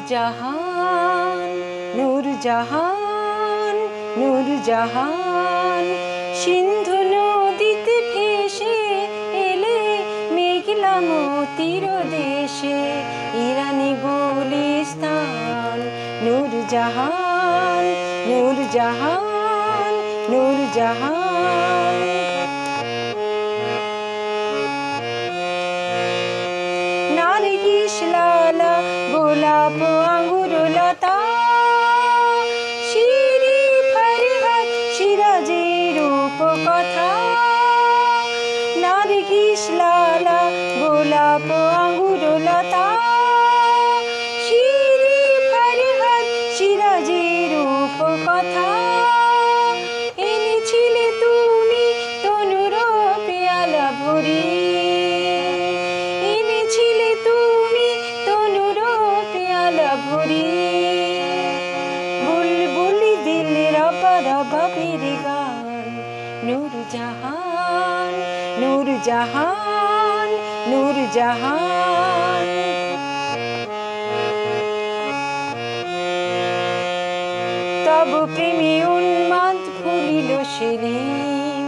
নূরজাহান নূরজাহান নূরজাহান সিন্ধু নদীতে ভেসে এলে মেঘলা মতির দেশে ইরানি গুলিস্তান নূরজাহান নূরজাহান নূরজাহান নারগিস লালা গোলাপ আঙ্গুর লতা শিরি ফরহাদ সিরাজে রূপ কথা নারগিস লালা গোলাপ আঙ্গুর লতা শিরি ফরহাদ সিরাজে রূপ কথা এনেছিলে তুমি তনুর পেয়ালা ভরি বুলবুলি দিল রবা রবা বেরে গান নূরজাহান নূরজাহান নূরজাহান তব প্রেমে উন্মাদ ভুলিল সেদিন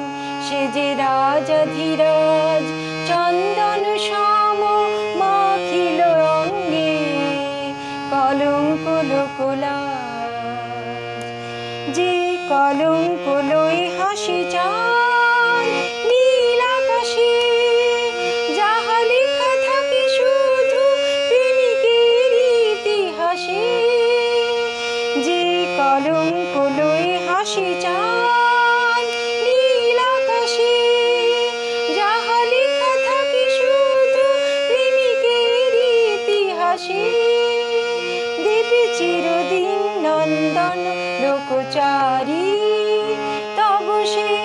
সে যে রাজাধিরাজ চন্দন সম মাখিল অঙ্গে কলঙ্ক লোকলাজ যে কলঙ্ক লই হাসি চান নীল আকাশে যাহা লেখা থাকে শুধু প্রেমিকের ইতিহাসে যে কলঙ্ক লই হাসি চান নীল আকাশে যাহা লেখা থাকে শুধু প্রেমিকের ইতিহাসে দেবে চিরদিন নন্দন লোকচারী তব সেই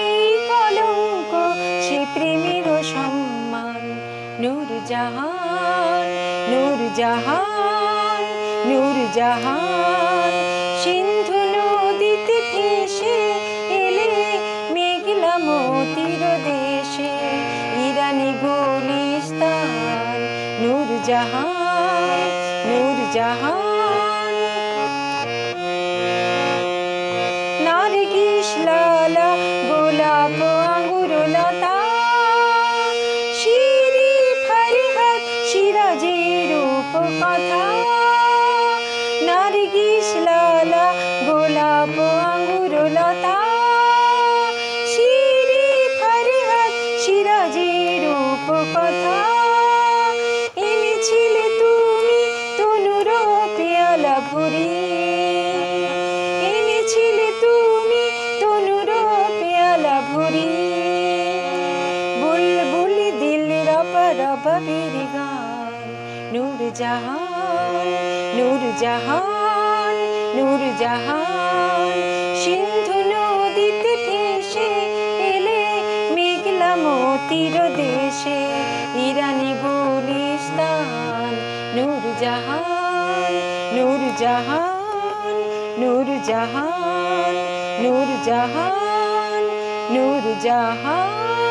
কলঙ্ক সে প্রেমের সম্মান নূরজাহান নূরজাহান নূরজাহান সিন্ধু নদীতে ভেসে এলে মেঘলা মতির দেশে ইরানি গুলিস্তান নূরজাহান নূরজাহান নারগিস লালা গোলাপ আঙ্গুর লতা শিরি ফরহাদ সিরাজে রূপ কথা নারগিস লালা গোলাপ আঙ্গুর লতা শিরি ফরহাদ সিরাজে রূপ কথা এনেছিলে তুমি তনুর পেয়ালা ভরি এনেছিলে তুমি তনুর পেয়ালা ভরি বুলবুলি দিল রবা রবা বেরে গান নূরজাহান নূরজাহান নূরজাহান সিন্ধু নদীতে ভেসে এলে মেঘলা মতির দেশে ইরানি গুলিস্তান নূরজাহান নূরজাহান নূরজাহান নূরজাহান নূরজাহান